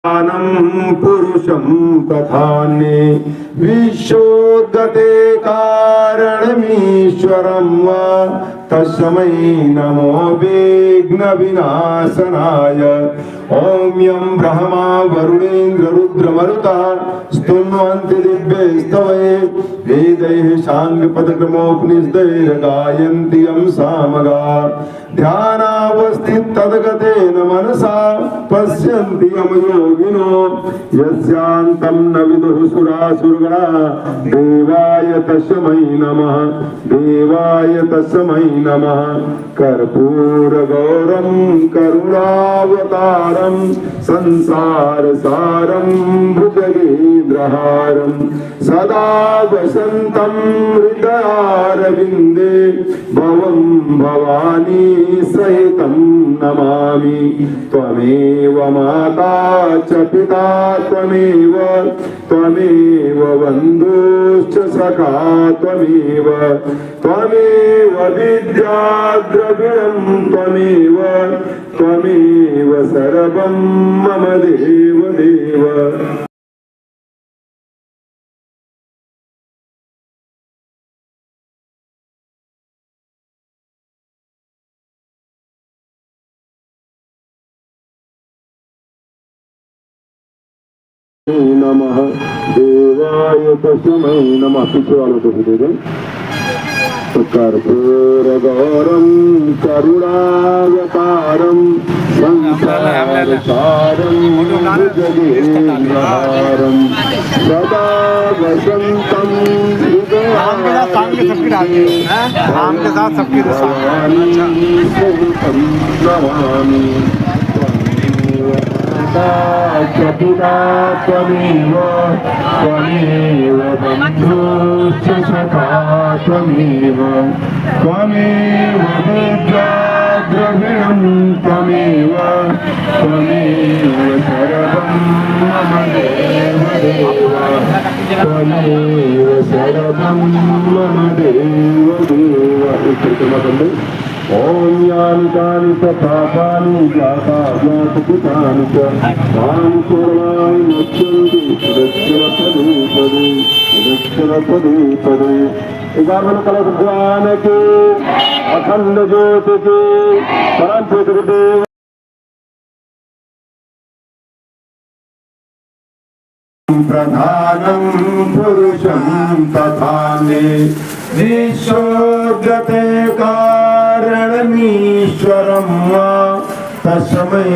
पुरुषं तथान्ये विश्वोद्गते कारणमीश्वरं वा तस्मै नमो विघ्न विनाशनाय। ओम यं ब्रह्मा वरुणेन्द्र रुद्रमरुतः स्तुन्वन्ति दिव्यैस्तवैः वेदैः साङ्गपदक्रमोपनिषदैर्गायन्ति यं सामगाः। ध्यानावस्थिततद्गतेन मनसा पश्यन्ति यं योगिनो यस्यान्तं न विदुः सुरासुरगणाः। देवाय तस्मै नमः, देवाय तस्मै नमः। कर्पूरगौरं करुणावतारं संसारसारं भुजगेन्द्रहारं सदा वसन्तं हृदयारविन्दे भवं भवानी सहितं नमामि। त्वमेव माता च पिता त्वमेव, त्वमेव बन्धुश्च सखा त्वमेव, त्वमेव विद्या द्रविणं त्वमेव, त्वमेव सर्वं मम देव देव। नमः देवाय तस्मै नमः। पीछे वालों को भी दे दें। कर्पूरगौरं करुणावतारं संसारसारं भुजगेन्द्रहारं सदा वसन्तं नमामि। पिता त्वमेव, त्वमेव बन्धुश्च सखा त्वमेव, त्वमेव विद्या द्रविणं त्वमेव, त्वमेव सर्वं मम देव देव, त्वमेव सर्वं मम देव देव। ओम यानि कानि च पापानि जाता ज्ञातपितानि च मां कुर्वाणि मुच्यन्ति दक्षिणपदे दक्षिणपदे पदे। 11 कलश भगवान के अखंड ज्योति के परम पितृदेव प्रधानं पुरुषं तथान्ये विश्वोद्गते कारणमीश्वरं वा तस्मै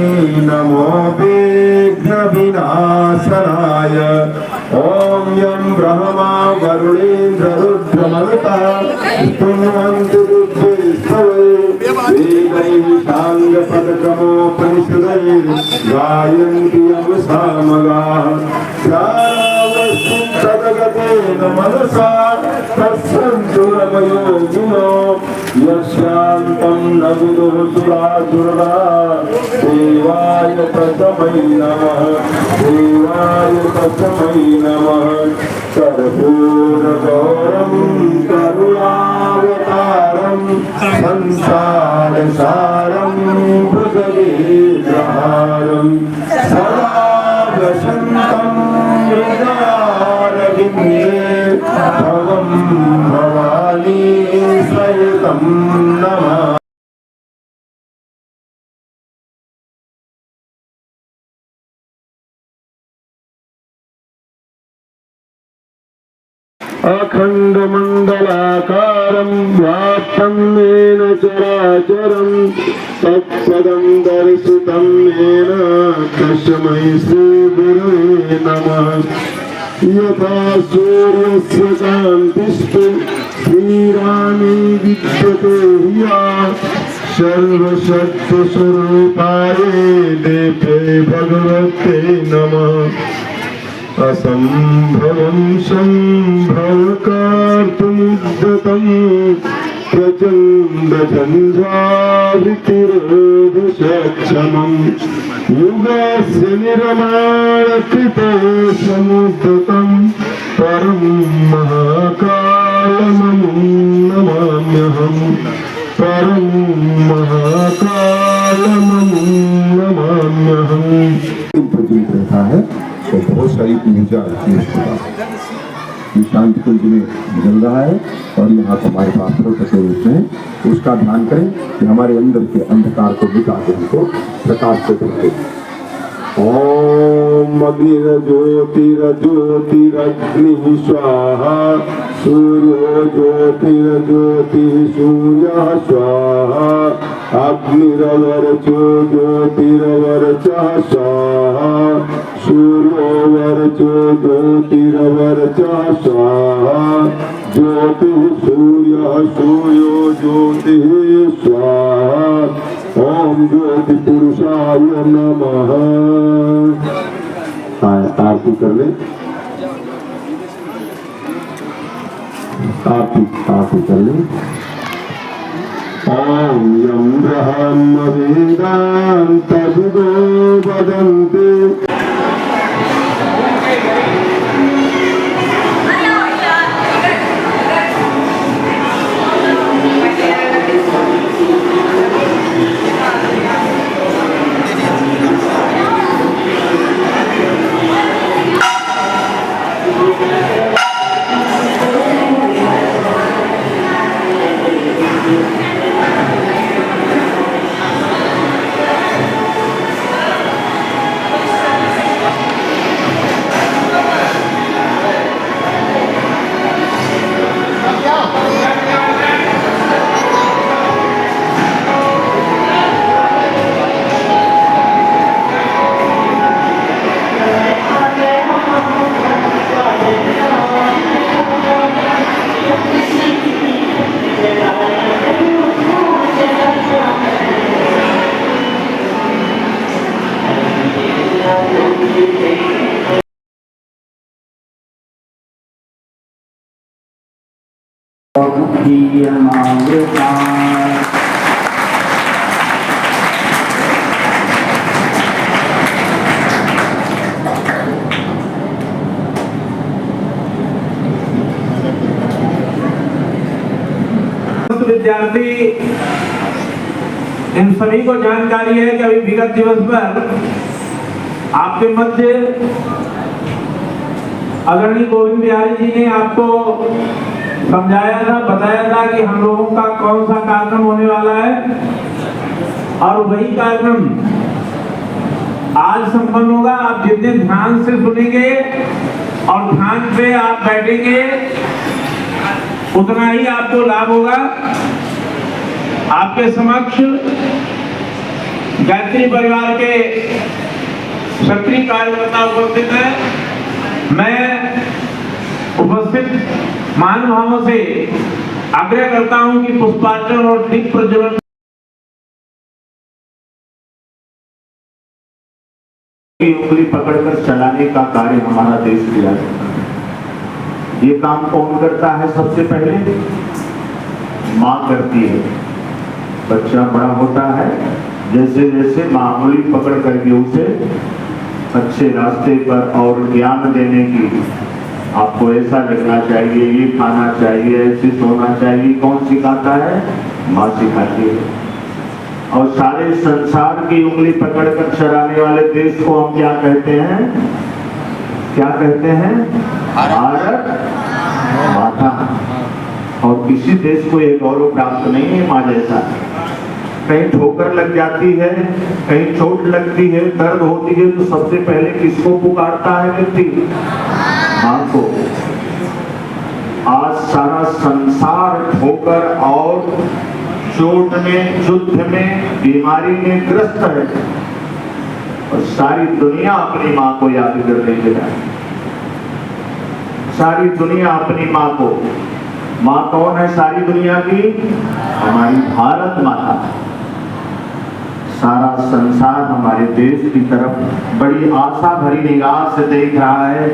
नमो विघ्न विनाशनाय। ओम यं ब्रह्मा वरुणेन्द्र रुद्रमरुतः स्तुन्वन्ति दिव्यैस्तवैः वेदैः साङ्गपदक्रमोपनिषदैर्गायन्ति यं सामगाः। ध्यानावस्थिततद्गतेन मनसा पश्यन्तु यं योगिनो यस्यान्तं न विदुः सुरासुरगणाः। देवाय तस्मै नमः, देवाय तस्मै नमः। कर्पूरगौरं करुणावतारं संसारसारं भुजगेन्द्रहारं सदा वसन्तं हृदयारविन्दे भवं भवानी सहितं नमामि। अखण्डमण्डलाकारं व्याप्तं येन चराचरं तत्पदं दर्शितं येन तस्मै श्रीगुरुवे नमः। यथा सूर्यस्य कान्तिस्तु श्रीरामे विद्यते ह्या सर्वशक्तिस्वरूपाय देव्यै भगवते नमः। असंभवं सम्भवकर्तुमुद्यतं प्रचण्डझञ्झावितिरोधसक्षमं युगस्य निर्माणकृते समुद्यतं परं महाकालममुं नमाम्यहं, परं महाकालममुं नमाम्यहम्। अंतिम प्रज्वलित रहता है तो बहुत सारी ऊर्जा रहती है। ये शांति कुंज में जल रहा है और यहाँ हमारे पास स्रोत के रूप में उसका ध्यान करें कि हमारे अंदर के अंधकार को मिटा के हमको प्रकाश से करते। ओम अग्निर्ज्योतिरज्योतिरग्नि स्वाहा सूर्यो ज्योतिर्ज्योतिः सूर्यः स्वाहा अग्निरवर्चो ज्योतिरवर्चः स्वाहा सूर्योवर्चो ज्योतिरवर्चः स्वाहा ज्योतिः सूर्यः सूर्यो ज्योतिः स्वाहा ओम ज्योति पुरुषाय नमः। आरती कर ले, आरती कर ले। ओम यं ब्रह्म वेदान्तविदो वदन्ति विद्यार्थी इन सभी को जानकारी है कि अभी विगत दिवस पर आपके मध्य आदरणीय गोविंद बिहारी जी ने आपको समझाया था, बताया था कि हम लोगों का कौन सा कार्यक्रम होने वाला है और वही कार्यक्रम आज संपन्न होगा। आप जितने ध्यान से सुनेंगे और ध्यान पे आप बैठेंगे उतना ही आपको लाभ होगा। आपके समक्ष गायत्री परिवार के सक्रिय कार्यकर्ता उपस्थित हैं। मैं उपस्थित महानुभावों से आग्रह करता हूं कि पुष्पार्चन और दीप प्रज्वलन की उंगली पकड़कर चलाने का कार्य हमारा देश किया जाता है। ये काम कौन करता है? सबसे पहले माँ करती है। बच्चा बड़ा होता है, जैसे जैसे माँ उंगली पकड़ करके उसे अच्छे रास्ते पर और ज्ञान देने की, आपको ऐसा लगना चाहिए, ये खाना चाहिए, ऐसे सोना चाहिए, कौन सिखाता है? माँ सिखाती है। और सारे संसार की उंगली पकड़कर चलाने वाले देश को हम क्या कहते हैं? क्या कहते हैं? भारत माता। और किसी देश को ये गौरव प्राप्त नहीं है माँ जैसा। कहीं ठोकर लग जाती है, कहीं चोट लगती है, दर्द होती है, तो सबसे पहले किसको पुकारता है व्यक्ति? माँ को। आज सारा संसार ठोकर और चोट में, युद्ध में, बीमारी में ग्रस्त है और सारी दुनिया अपनी माँ को याद करने लगा। सारी दुनिया अपनी माँ को। माँ कौन है सारी दुनिया की? हमारी भारत माता। सारा संसार हमारे देश की तरफ बड़ी आशा भरी निगाह से देख रहा है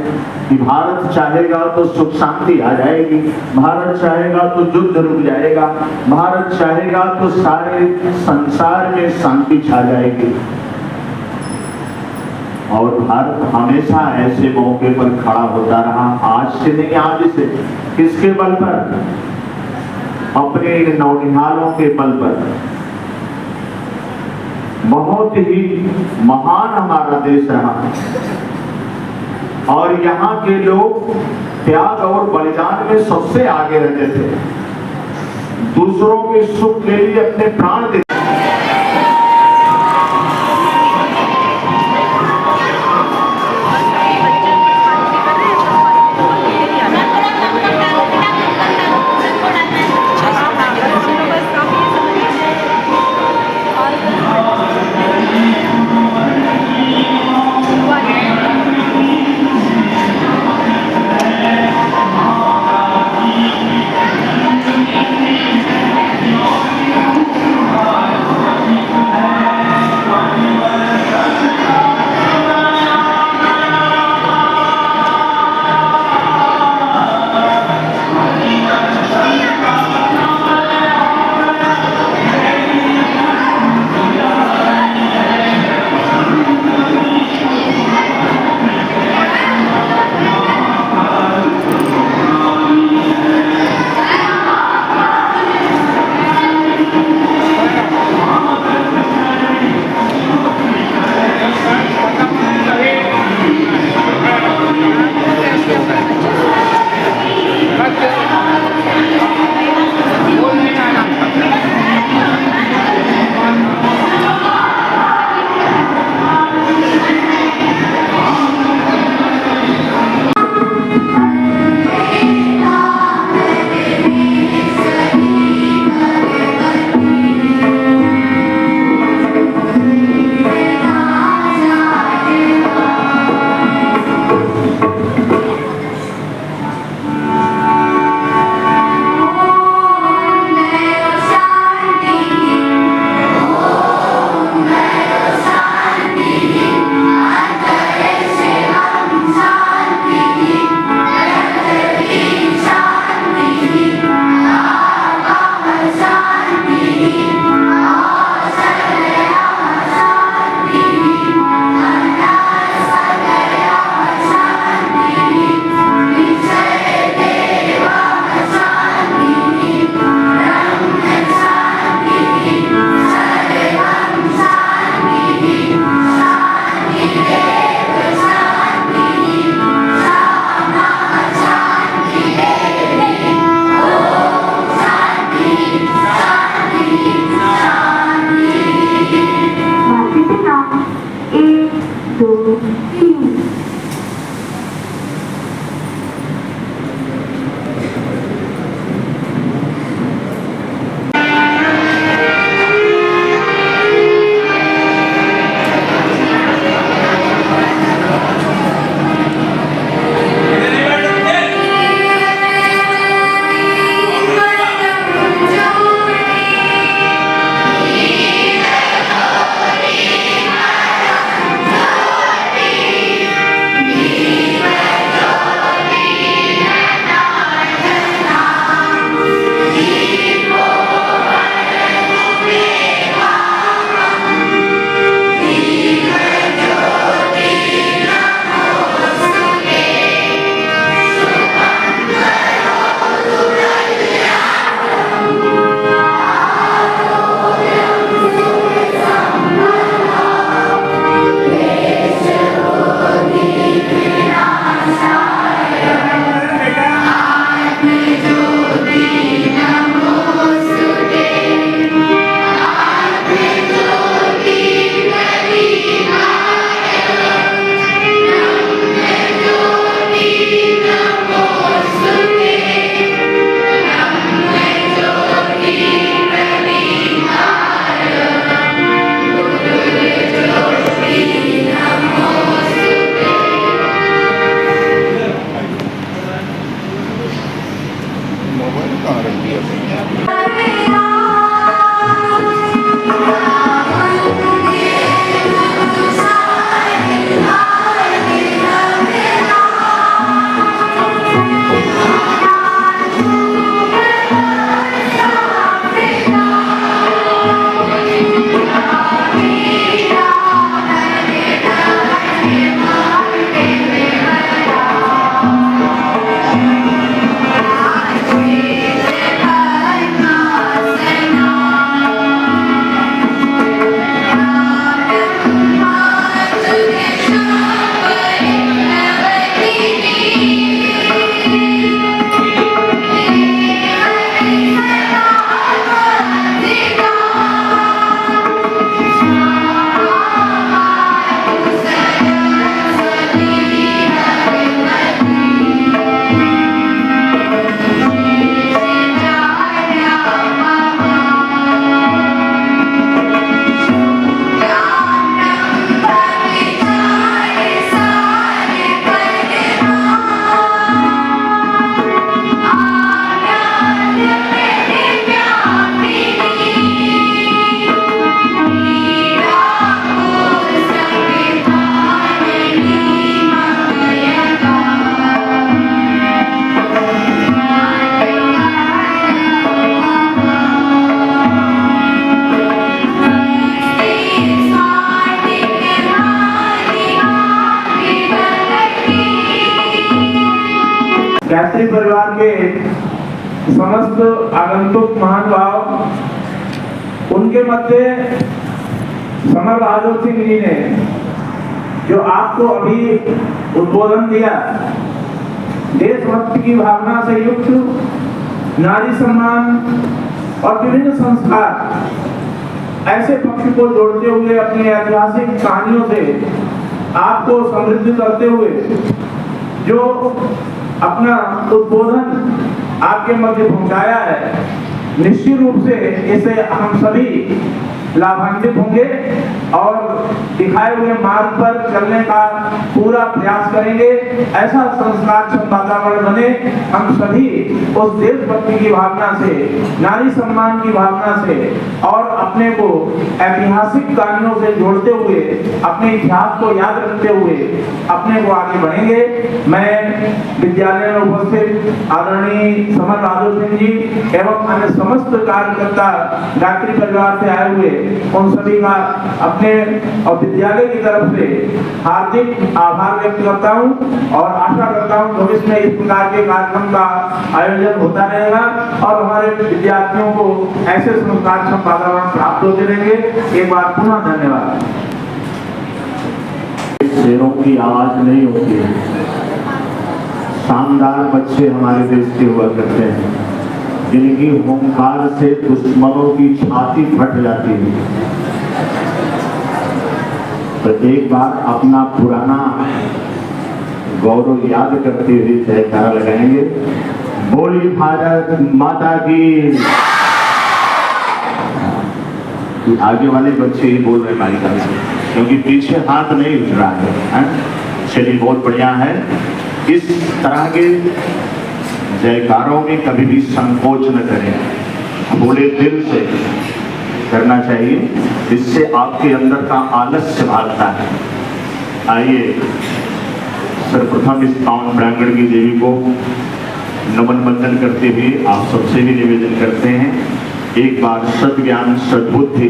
कि भारत चाहेगा तो सुख शांति आ जाएगी, भारत चाहेगा तो युद्ध रुक जाएगा, भारत चाहेगा तो सारे संसार में शांति छा जाएगी। और भारत हमेशा ऐसे मौके पर खड़ा होता रहा, आज से नहीं आज से। किसके बल पर? अपने नौनिहालों के बल पर। बहुत ही महान हमारा देश रहा और यहाँ के लोग त्याग और बलिदान में सबसे आगे रहते थे, दूसरों के सुख के लिए अपने प्राण देते। गायत्री परिवार के समस्त आगंतुक महानुभाव, उनके मध्य समर बहादुर सिंह जी ने जो आपको अभी उद्बोधन दिया, देशभक्ति की भावना से युक्त नारी सम्मान और विभिन्न संस्कार, ऐसे पक्ष को जोड़ते हुए अपनी ऐतिहासिक कहानियों से आपको समृद्ध करते हुए जो अपना उद्बोधन आपके मध्य पहुंचाया है, निश्चित रूप से इसे हम सभी लाभान्वित होंगे और दिखाए हुए मार्ग पर चलने का पूरा प्रयास करेंगे। ऐसा संस्कार वातावरण बने, हम सभी उस देशभक्ति की भावना से, नारी सम्मान की भावना से और अपने को ऐतिहासिक कहानियों से जोड़ते हुए, अपने इतिहास को याद रखते हुए अपने को आगे बढ़ेंगे। मैं विद्यालय में उपस्थित आदरणीय समर बहादुर सिंह जी एवं अन्य समस्त कार्यकर्ता गायत्री परिवार से आए हुए उन सभी का अपने और विद्यालय की तरफ से हार्दिक आभार व्यक्त करता हूं और आशा करता हूं भविष्य में इस प्रकार के कार्यक्रम का आयोजन होता रहेगा और हमारे विद्यार्थियों को ऐसे संस्कारक्षम वातावरण प्राप्त होते रहेंगे। एक बार पुनः धन्यवाद। शेरों की आवाज नहीं होती है, शानदार बच्चे हमारे देश के हुआ करते हैं, जिनकी हुंकार से दुश्मनों की छाती फट जाती है। तो एक बार अपना पुराना गौरव याद करते हुए जयकारा लगाएंगे। बोली भारत माता की। आगे वाले बच्चे ही बोल रहे बालिका से, क्योंकि पीछे हाथ नहीं उठ रहा है। चलिए, बहुत बढ़िया है। इस तरह के जयकारों में कभी भी संकोच न करें, खुले दिल से करना चाहिए, इससे आपके अंदर का आलस्य भागता है। आइए सर्वप्रथम इस पावन प्रांगण की देवी को नमन बंदन करते हुए आप सबसे भी निवेदन करते हैं, एक बार सद्ज्ञान सद्बुद्धि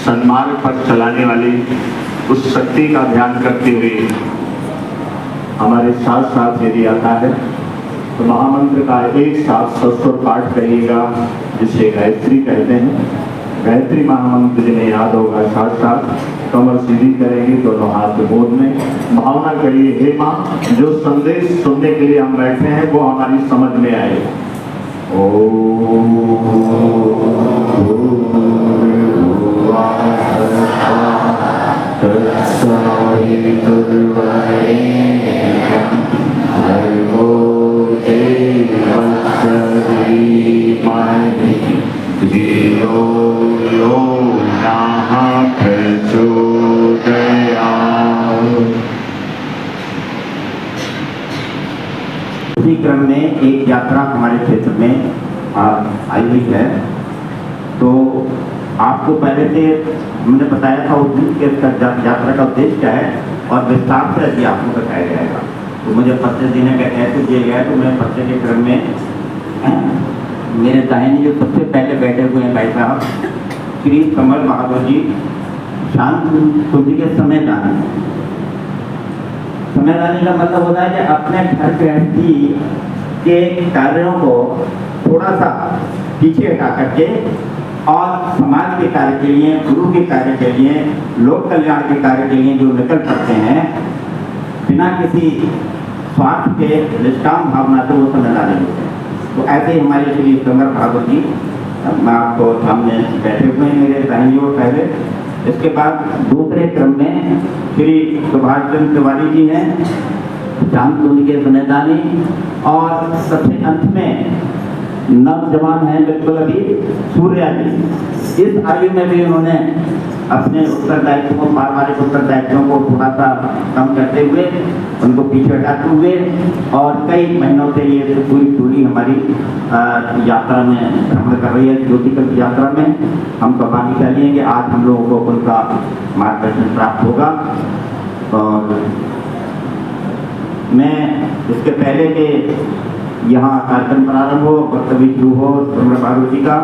सन्मार्ग पर चलाने वाली उस शक्ति का ध्यान करते हुए हमारे साथ साथ यदि आता है तो महामंत्र का एक साथ सस्वर पाठ करिएगा, जिसे गायत्री कहते हैं। गायत्री महामंत्र जिन्हें याद होगा साथ साथ कमर सीधी करेंगे, दोनों हाथ गोद में भावना करिए, हे माँ, जो संदेश सुनने के लिए हम बैठे हैं वो हमारी समझ में आए। इसी क्रम में एक यात्रा हमारे क्षेत्र में आई हुई है, तो आपको पहले से हमने बताया था उस दिन के यात्रा का उद्देश्य क्या है और विस्तार से अभी आपको बताया जाएगा। तो मुझे पत्र देने का ऐसे दिया गया है, तो मैं पत्र के क्रम में मेरे दाहिने जो सबसे पहले बैठे हुए हैं भाई साहब श्री समर बहादुर जी, शांत कुंज के समयदानी। समयदानी का मतलब होता है कि अपने घर गृहस्थी के कार्यों को थोड़ा सा पीछे हटा करके और समाज के कार्य के लिए, गुरु के कार्य के लिए, लोक कल्याण के कार्य के लिए जो निकल पड़ते हैं बिना किसी स्वार्थ के निष्काम भावना से, वो समयदानी होते हैं। तो ऐसे ही हमारे श्री समर बहादुर जी, मैं आपको सामने बैठे हुए हैं मेरे दाहिनी ओर पहले। इसके बाद दूसरे क्रम में श्री सुभाष चंद्र तिवारी जी हैं, चांदकुंज के समयदानी, और सबसे अंत में नौजवान हैं बिल्कुल अभी सूर्या जी। इस आयु में भी उन्होंने अपने उत्तरदायित्व को, पारिवारिक उत्तरदायित्वों को थोड़ा सा कम करते हुए, उनको पीछे हटाते हुए और कई महीनों से ये पूरी टोली हमारी यात्रा में भ्रमण कर रही है, ज्योतिकल्प यात्रा में। हम सौभाग्यशाली हैं कि आज हम लोगों को उनका मार्गदर्शन प्राप्त होगा। और मैं इसके पहले के यहाँ कार्यक्रम प्रारंभ हो, वक्तव्य शुरू हो समर बहादुर जी का,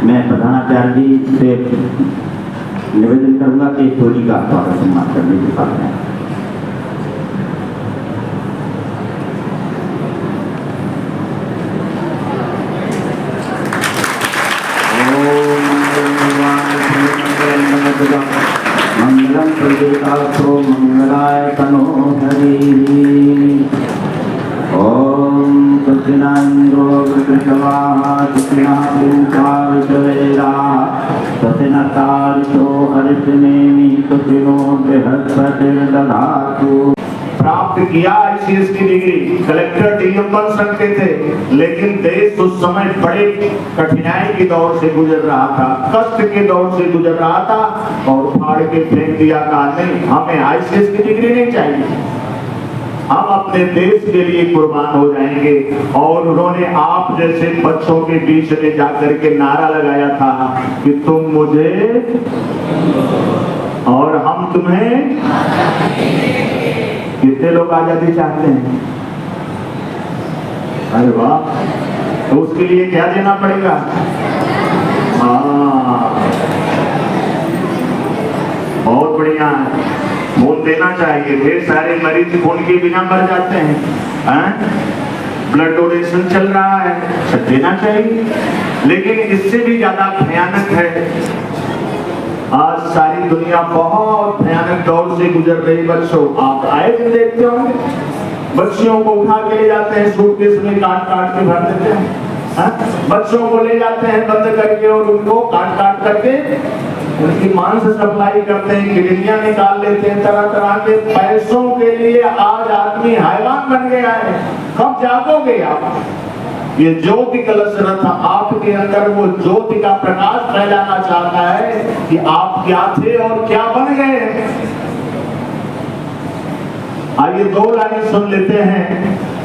मैं प्रधानाचार्य जी से निवेदन करूंगा कि टोली का स्वागत सम्मान करने के साथ में। सर्वेदात्रो मंगलाय तनो हरि। ओम सत्यनारायणो विग्रहवा सत्यनारायणवेदा सत्यनाकारितो हरितनेमि सत्यनो बृहस्पतिर्दधातु। प्राप्त किया ICS की डिग्री, कलेक्टर डीएम बन सकते थे, लेकिन देश उस समय बड़े कठिनाई के दौर से गुजर रहा था, कष्ट के दौर से गुजर रहा था और फाड़ के फेंक दिया। कहा नहीं, हमें ICS की डिग्री नहीं चाहिए, हम अपने देश के लिए कुर्बान हो जाएंगे। और उन्होंने आप जैसे बच्चों के बीच में जाकर के नारा लगाया था कि तुम मुझे और हम तुम्हें। कितने लोग आजादी चाहते हैं? अरे वाह, तो उसके लिए क्या देना पड़ेगा? बहुत बढ़िया है, खून देना चाहिए। ढेर सारे मरीज खून के बिना मर जाते हैं, ब्लड डोनेशन चल रहा है, देना चाहिए। लेकिन इससे भी ज्यादा भयानक है, आज सारी दुनिया बहुत भयानक दौर से गुजर रही। बच्चों, आप आए दिन देखते होंगे, बच्चियों को उठा के ले जाते हैं, सूटकेस में काट काट के भर देते हैं, बच्चों को ले जाते हैं बंद करके और उनको काट काट करके उनकी मांस सप्लाई करते हैं, किडनियां निकाल लेते हैं। तरह तरह के पैसों के लिए आज आदमी हैवान बन गया है। कब जागोगे आप? ये ज्योति कलश रथ आपके अंदर वो ज्योति का प्रकाश फैलाना चाहता है कि आप क्या थे और क्या बन गए। आइए 2 लाइन सुन लेते हैं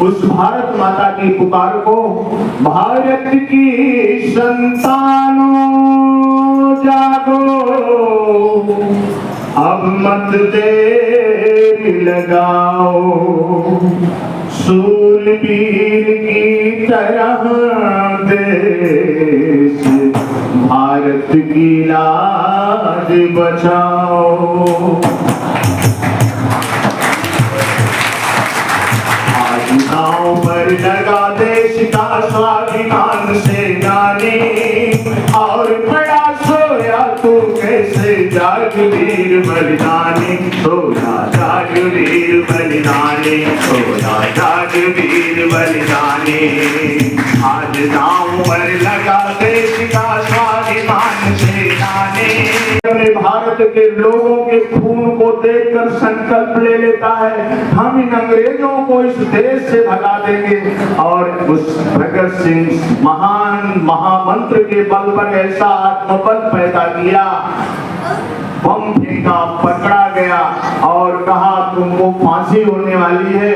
उस भारत माता की पुकार को। भारत की संतानों जागो, अब मत देर लगाओ, शूरवीर की तरह देश भारत की लाज बचाओ। आज नाव पर लगा देश का स्वाभिमान से गाने, और बड़ा सोया तू कैसे जाग वीर बलिदानी, सोया जाग वीर बलिदानी, सोया जाग वीर बलिदानी। आज नाव पर लगा देश का स्वाभिमान से गाने। भारत के लोगों के खून को देखकर संकल्प ले लेता है, हम इन अंग्रेजों को इस देश से भगा देंगे। और उस भगत सिंह महान महामंत्र के बल पर ऐसा आत्मबल पैदा किया, बम फेंका, पकड़ा गया और कहा तुमको फांसी होने वाली है।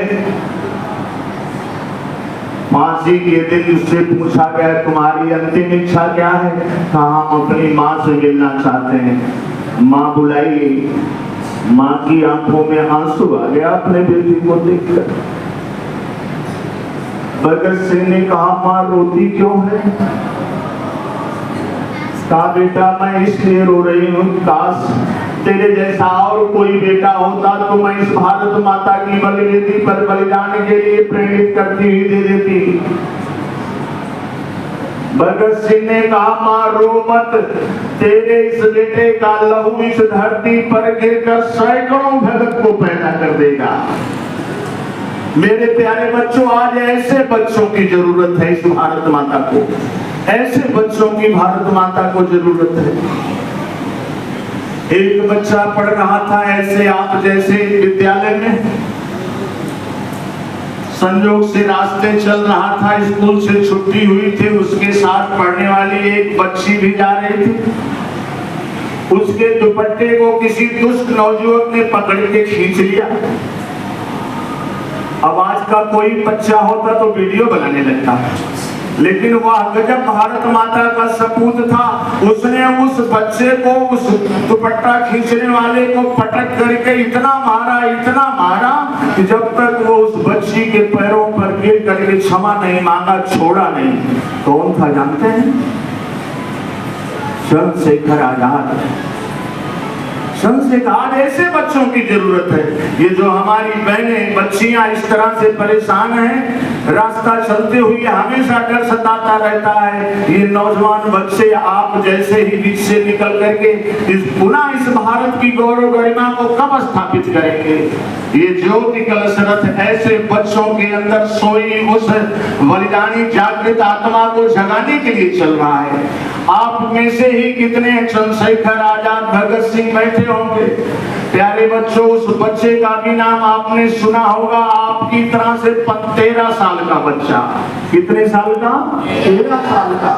फांसी के दिन उससे पूछा गया तुम्हारी अंतिम इच्छा क्या है? कहा हम अपनी माँ से मिलना चाहते हैं। माँ बुलाई, माँ की आंखों में आंसू आ गया अपने बेटी को देखकर। भगत सिंह ने कहा माँ रोती क्यों है? कहा बेटा मैं इसलिए रो रही हूँ, काश तेरे जैसा और कोई बेटा होता तो मैं इस भारत माता की बलिवेदी पर बलिदान के लिए प्रेरित करती हुई दे देती। भगत सिंह ने कहा माँ रो मत, तेरे इस बेटे का लहू इस धरती पर गिरकर सैकड़ों भगत को पैदा कर देगा। मेरे प्यारे बच्चों, आज ऐसे बच्चों की जरूरत है इस भारत माता को, ऐसे बच्चों की भारत माता को जरूरत है। एक बच्चा पढ़ रहा था ऐसे आप जैसे विद्यालय में, संयोग से रास्ते चल रहा था, स्कूल से छुट्टी हुई थी, उसके साथ पढ़ने वाली एक बच्ची भी जा रही थी। उसके दुपट्टे को किसी दुष्ट नौजुवक ने पकड़ के खींच लिया। अब आज का कोई बच्चा होता तो वीडियो बनाने लगता, लेकिन वह गजब भारत माता का सपूत था। उसने उस बच्चे को, उस दुपट्टा खींचने वाले को पटक करके इतना मारा कि जब तक वो उस बच्ची के पैरों पर गिर करके क्षमा नहीं मांगा, छोड़ा नहीं। कौन था जानते हैं? चंद्रशेखर आजाद। संस्कार ऐसे बच्चों की जरूरत है। ये जो हमारी बहनें बच्चियां इस तरह से परेशान हैं, रास्ता चलते हुए हमेशा डर सताता रहता है। ये नौजवान बच्चे आप जैसे ही बीच से निकल करके पुनः इस भारत की गौरव गरिमा को कब स्थापित करेंगे। ये ज्योति कलश रथ ऐसे बच्चों के अंदर सोई उस बलिदानी जागृत आत्मा को जगाने के लिए चल रहा है। आप में से ही कितने चंद्रशेखर आजाद, भगत सिंह बैठे होंगे। प्यारे बच्चों, उस बच्चे का भी नाम आपने सुना होगा। आपकी तरह से 13 साल का बच्चा। कितने साल का? 13 साल का।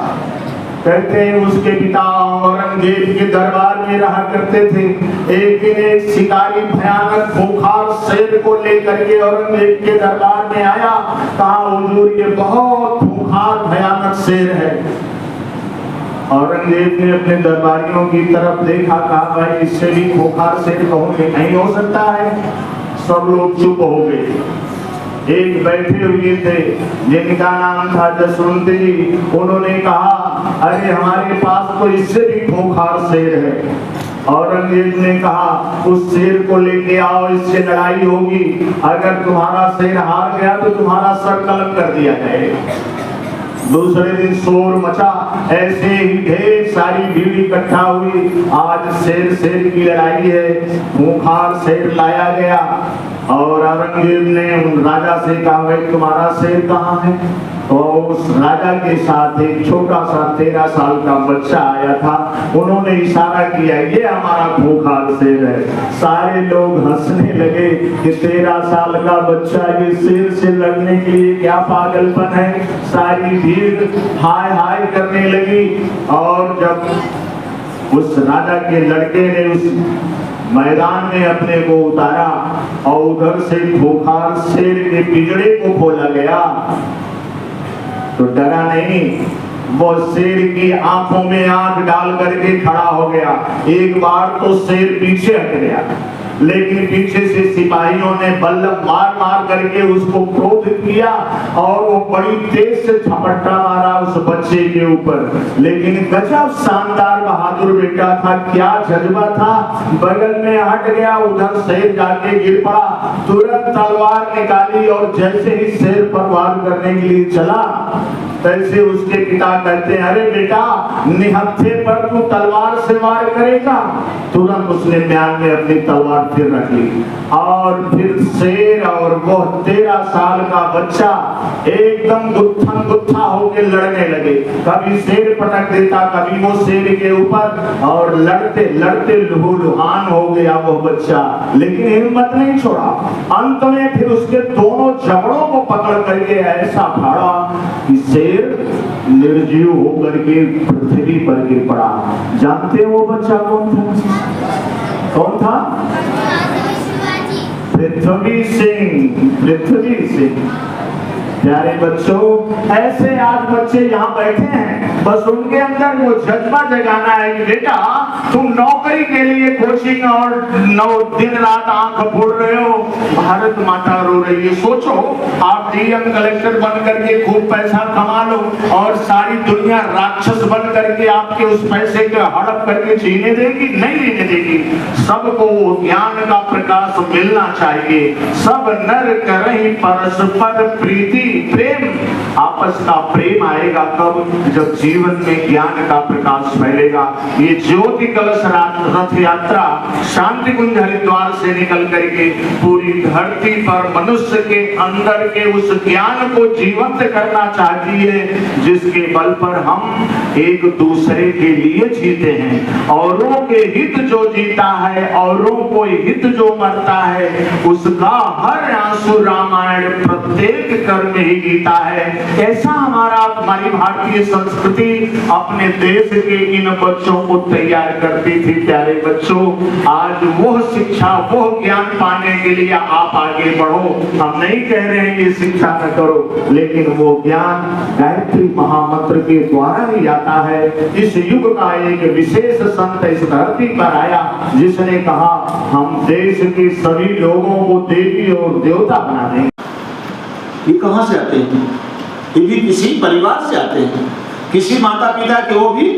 कहते हैं उसके पिता औरंगजेब के दरबार में रहा करते थे। एक दिन एक शिकारी भयानक खूंखार शेर को लेकर के औरंगजेब के दरबार में आया। कहा, हुजूर ये बहुत खूंखार भयानक शेर है। औरंगजेब ने अपने दरबारियों की तरफ देखा, कहा भाई इससे भी खूंखार शेर कहूँगे नहीं हो सकता है। सब लोग चुप हो गए। एक बैठे हुए थे जिनका नाम था जसवंत जी। उन्होंने कहा, अरे हमारे पास तो इससे भी खूंखार शेर है। औरंगजेब ने कहा, उस शेर को लेके आओ, इससे लड़ाई होगी। अगर तुम्हारा शेर हार गया तो तुम्हारा सर कलम कर दिया जाएगा। दूसरे दिन शोर मचा। ऐसे ही ढेर सारी भीड़ इकट्ठा हुई। आज शेर की लड़ाई है। खूंखार शेर लाया गया और औरंगजेब ने उन राजा से कहा, भाई तुम्हारा शेर कहाँ है? तो उस राजा के साथ एक छोटा सा 13 साल का बच्चा आया था। उन्होंने इशारा किया, ये हमारा खूंखार शेर है। सारे लोग हंसने लगे कि 13 साल का बच्चा ये शेर से लड़ने के लिए क्या पागलपन है। सारी भीड़ हाय हाय करने लगी। और जब उस राजा के लड़के ने उस मैदान में अपने को उतारा और उधर से खूंखार शेर के पिंजड़े को खोला गया तो डरा नहीं, वो शेर की आंखों में आंख डाल करके खड़ा हो गया। एक बार तो शेर पीछे हट गया, लेकिन पीछे से सिपाहियों ने बल्लम मार मार करके उसको क्रोधित किया और वो बड़ी तेज से झपट्टा मारा उस बच्चे के ऊपर। लेकिन गजब शानदार बहादुर बेटा था, क्या जज्बा था। बगल में हट गया, उधर शेर जाके गिर पड़ा। तुरंत तलवार निकाली और जैसे ही शेर पर वार करने के लिए चला, तैसे उसके पिता कहते हैं, अरे बेटा निहत्थे पर तू तलवार से वार करेगा। तुरंत उसने म्यान में अपनी तलवार फिर रख ली और फिर शेर और वो 13 साल का बच्चा एकदम गुत्थम गुत्था होकर लड़ने लगे। कभी शेर पटक देता, कभी वो शेर के ऊपर, और लड़ते लड़ते लहूलुहान हो गया वो बच्चा। लेकिन हिम्मत नहीं छोड़ा। अंत में फिर उसके दोनों जबड़ों को पकड़ करके ऐसा फाड़ा कि शेर निर्जीव होकर के पृथ्वी पर गिर पड़ा। जानते हो वो बच्चा कौन था? कौन था? पृथ्वी सिंह। प्यारे बच्चों, ऐसे आज बच्चे यहाँ बैठे हैं, बस उनके अंदर वो जज्बा जगाना है कि बेटा तुम नौकरी के लिए कोचिंग और 9 दिन रात आंख फोड़ रहे हो, भारत माता रो रही है। सोचो आप डीएम कलेक्टर बन करके खूब पैसा कमा लो और सारी दुनिया राक्षस बन करके आपके उस पैसे के हड़प करके जीने देगी? नहीं जीने देगी। सबको ज्ञान का प्रकाश मिलना चाहिए। सब नर करहि परस्पर प्रीति, प्रेम, आपस का प्रेम आएगा कब? जब जीवन में ज्ञान का प्रकाश फैलेगा। ये ज्योति कलश रथ यात्रा शांति कुंज हरिद्वार से निकल करके पूरी धरती पर मनुष्य के अंदर के उस ज्ञान को जीवंत करना चाहती है, जिसके बल पर हम एक दूसरे के लिए जीते हैं। औरों के हित जो जीता है, औरों को हित जो मरता है, उसका हर आंसू रामायण प्रत्येक कर्म ही गीता है। ऐसा हमारी भारतीय संस्कृति अपने देश के इन बच्चों को तैयार करती थी। प्यारे बच्चों, आज वो शिक्षा, वो ज्ञान पाने के लिए आप आगे बढ़ो। हम नहीं कह रहे हैं ये शिक्षा न करो, लेकिन वो ज्ञान गायत्री महामंत्र के द्वारा ही आता है। इस युग का एक विशेष संत इस धरती पर आया, जिसने कहा हम देश के सभी लोगों को देवी और देवता बना देंगे। ये कहाँ से आते हैं? ये भी किसी परिवार से आते हैं, किसी माता पिता के वो भी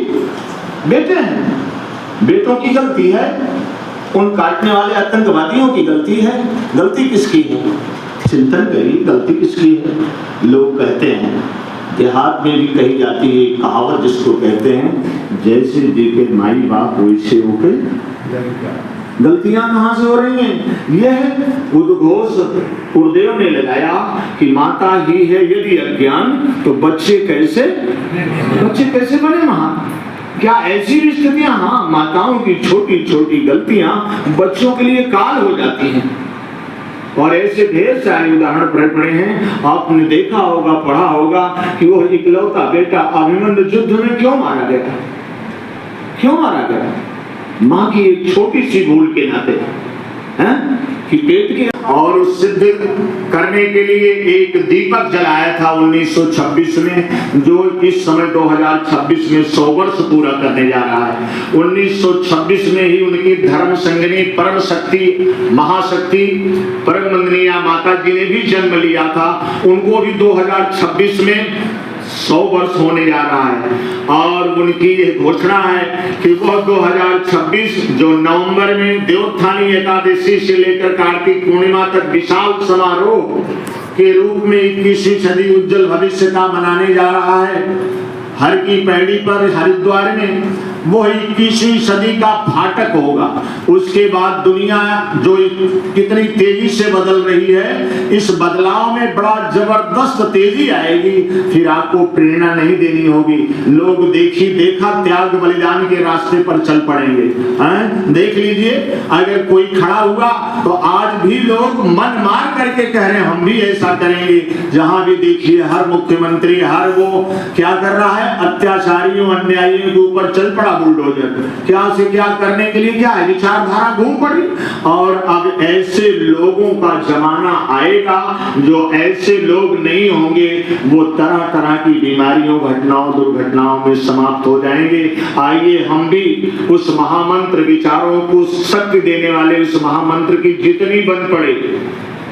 बेटे हैं। बेटों की गलती है, उन काटने वाले आतंकवादियों की गलती है? गलती किसकी है? चिंतन करिए, गलती किसकी है? लोग कहते हैं, देहात में भी कही जाती है कहावत जिसको कहते हैं, जैसे देखे माई बाप वैसे होके। गलतियां कहां से हो रही हैं? यह उद्घोष गुरुदेव ने लगाया कि माता ही है यदि अज्ञान तो बच्चे कैसे बने महान। क्या ऐसी स्थितियां, हाँ, माताओं की छोटी छोटी गलतियां बच्चों के लिए काल हो जाती हैं। और ऐसे ढेर सारे उदाहरण पड़े हैं। आपने देखा होगा, पढ़ा होगा कि वो इकलौता बेटा अभिमन्यु युद्ध में क्यों मारा गया? माँ की एक छोटी सी भूल के नाते, हैं कि पेट के, और सिद्ध करने के लिए एक दीपक जलाया था 1926 में, जो इस समय 2026 में 100 वर्ष पूरा करने जा रहा है। 1926 में ही उनकी धर्म संगिनी परम शक्ति महाशक्ति परम वंदनीय माता जी ने भी जन्म लिया था। उनको भी 2026 में 100 वर्ष होने जा रहा है। और उनकी यह घोषणा है कि वह 2026 जो नवंबर में देवोत्थानी एकादशी से लेकर कार्तिक पूर्णिमा तक विशाल समारोह के रूप में 21वीं सदी उज्जवल भविष्य का मनाने जा रहा है, हर की पैड़ी पर हरिद्वार में, वो 21वीं सदी का फाटक होगा। उसके बाद दुनिया जो कितनी तेजी से बदल रही है, इस बदलाव में बड़ा जबरदस्त तेजी आएगी। फिर आपको प्रेरणा नहीं देनी होगी, लोग देखा त्याग बलिदान के रास्ते पर चल पड़ेंगे। देख लीजिए, अगर कोई खड़ा हुआ तो आज भी लोग मन मार करके कह रहे हैं हम भी ऐसा करेंगे। जहां भी देखिए हर मुख्यमंत्री, हर वो क्या कर रहा है, अत्याचारियों अन्यायियों के ऊपर चल पड़ा बुलडोजर। क्या से क्या करने के लिए, क्या है, विचारधारा घूम पड़ी। और अब ऐसे लोगों का जमाना आएगा, जो ऐसे लोग नहीं होंगे वो तरह तरह की बीमारियों, घटनाओं, दुर्घटनाओं में समाप्त हो जाएंगे। आइए हम भी उस महामंत्र, विचारों को शक्ति देने वाले उस महामंत्र की जितनी बन पड़े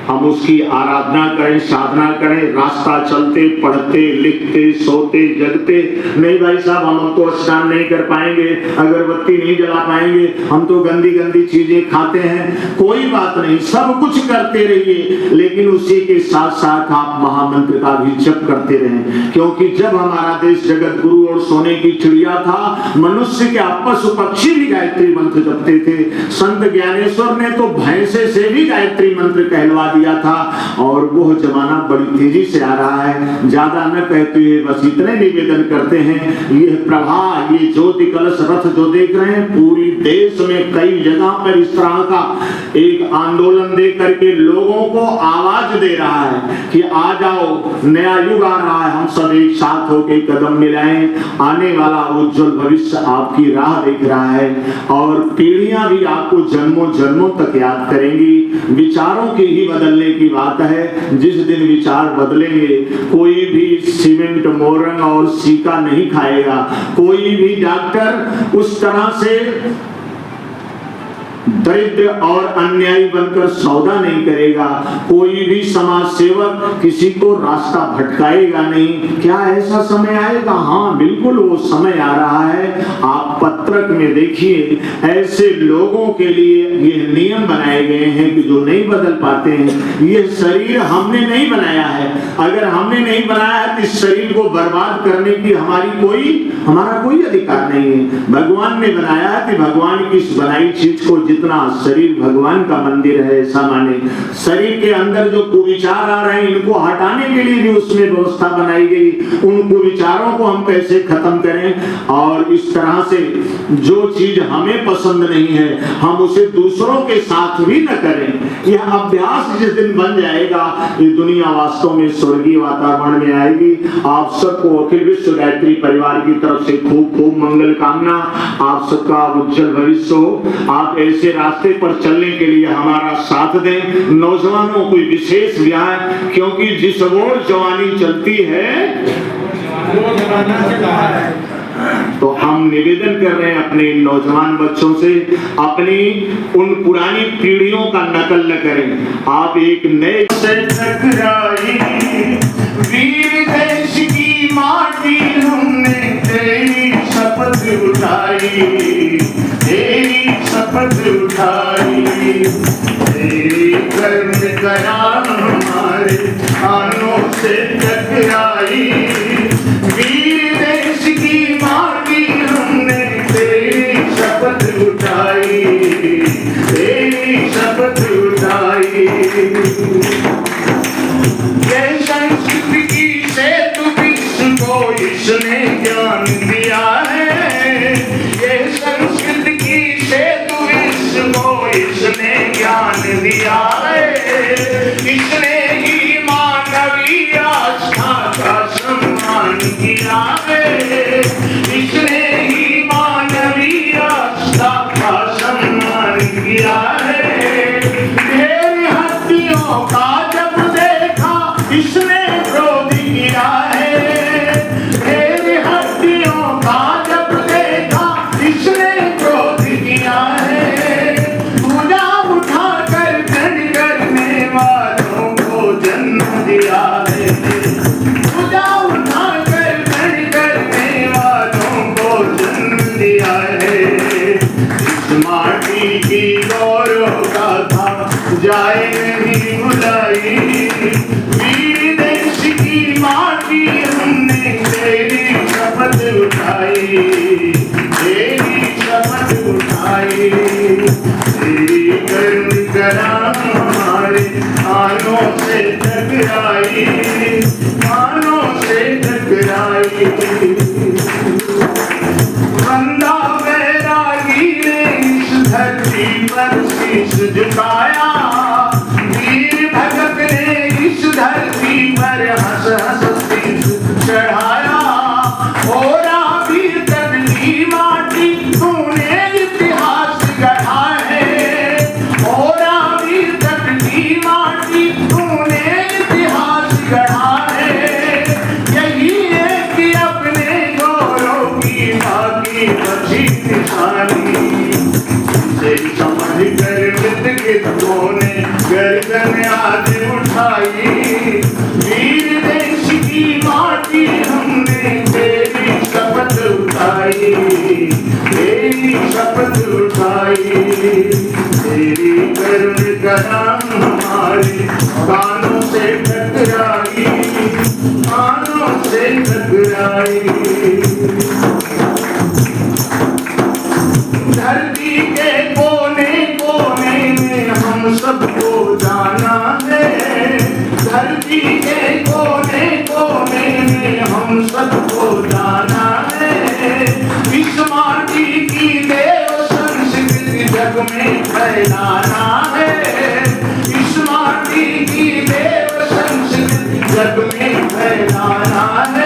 हम उसकी आराधना करें, साधना करें। रास्ता चलते, पढ़ते, लिखते, सोते, जगते। नहीं भाई साहब, हम तो स्नान नहीं कर पाएंगे, अगरबत्ती नहीं जला पाएंगे, हम तो गंदी गंदी चीजें खाते हैं, कोई बात नहीं, सब कुछ करते रहिए, लेकिन उसी के साथ साथ आप महामंत्र का भी जप करते रहें। क्योंकि जब हमारा देश जगत गुरु और सोने की चिड़िया था, मनुष्य के पशु पक्षी भी गायत्री मंत्र जपते थे। संत ज्ञानेश्वर ने तो भैंसे से भी गायत्री मंत्र कहलवा दिया था। और वो जमाना बड़ी तेजी से आ रहा है। ज्यादा न कहते हुए बस इतने निवेदन करते हैं, ये प्रभा, ये ज्योति कलश रथ जो देख रहे हैं, पूरी देश में कई जगह पर इस तरह का एक आंदोलन दे करके लोगों को आवाज दे रहा है कि आ जाओ, नया युग आ रहा है, हम सब एक साथ होकर कदम मिलाएं। आने वाला उज्जवल भविष्य आपकी राह देख रहा है और पीढ़ियां भी आपको जन्मों जन्मों तक याद करेंगी। विचारों के ही बदलने की बात है। जिस दिन विचार बदलेंगे, कोई भी सीमेंट, मोरंग और सीका नहीं खाएगा, कोई भी डॉक्टर उस तरह से दरिद्र और अन्यायी बनकर सौदा नहीं करेगा, कोई भी समाज सेवक किसी को रास्ता भटकाएगा नहीं। क्या ऐसा समय आएगा? हाँ, बिल्कुल वो समय आ रहा है। आप पत्रक में देखिए, ऐसे लोगों के लिए ये नियम बनाए गए हैं कि जो नहीं बदल पाते हैं। ये शरीर हमने नहीं बनाया है, अगर हमने नहीं बनाया है तो इस शरीर को बर्बाद करने की हमारा कोई अधिकार नहीं है। भगवान ने बनाया है कि भगवान की इस बनाई चीज को, जितना शरीर भगवान का मंदिर है ऐसा माने। शरीर के अंदर जो कुविचार आ रहे हैं, इनको हटाने के लिए भी उसमें व्यवस्था बनाई गई। उन कुविचारों को हम कैसे खत्म करें और इस तरह से जो चीज हमें पसंद नहीं है हम उसे दूसरों के साथ भी न करें। यह अभ्यास जिस दिन बन जाएगा, ये दुनिया वास्तव में स्वर्गीय वातावरण में आएगी। आप सबको अखिल विश्व गायत्री परिवार की तरफ से खूब खूब मंगल कामना। आप सबका उज्जवल भविष्य हो। आप ऐसे रास्ते पर चलने के लिए हमारा साथ दें। नौजवानों को विशेष ध्यान, क्योंकि जिस ओर जवानी चलती है तो हम निवेदन कर रहे हैं अपने नौजवान बच्चों से, अपनी उन पुरानी पीढ़ियों का नकल न करें। आप एक नए से टकराई वीर देश की माटी, हमने तेरी शपथ उठाई, तेरी शपथ उठाई। ये संस्कृति की सेतु विश्व को इसने ज्ञान दिया है। ये संस्कृति की सेतु विश्व को इसने ज्ञान दिया है। इसने ही मानवीय आस्था का सम्मान किया है। इसने ही मानवीय आस्था का सम्मान किया है। ढेर हड्डियों का जब देखा इसने क्रोध किया है। ढेर हड्डियों का जब देखा इसने क्रोध किया है। पूजा उठा कर दंड करने वालों को जन्म दिया है। पूजा उठा कर दंड करने वालों को जन्म दिया है। इस माटी की गौरव गाथा जाए नहीं भुलाई। वीर देश की माटी हमने तेरी शपथ उठाई। तेरी शपथ उठाई। तेरी कर्म कराम हमारे कानों से टकराई। कानों से टकराई। बंदा बैरागी ने इस धरती पर शीश झुकाया। वीर भगत ने इस धरती पर हंस हंस शीश चढ़ाया। ओरा वीर तन की माटी तूने इतिहास गढ़ा है। ओरा वीर तन की माटी तूने इतिहास गढ़ा है। यही है कि अपने गौरव की बाकी बची निशानी से समझ कर विद्रोह ने गर्दन आज उठाई। वीर देश की माटी हमने तेरी शपथ उठाई। तेरी शपथ उठाई। तेरी कर्म कराम हमारे कानों से टकराई। कानों से टकराई। धरती के कोने कोने में हम सबको जाना है। धरती के कोने कोने में हम सबको जाना है। इस माटी की देव संस्कृति जग में फैलाना है। इस माटी की देव संस्कृति जग में फैलाना है।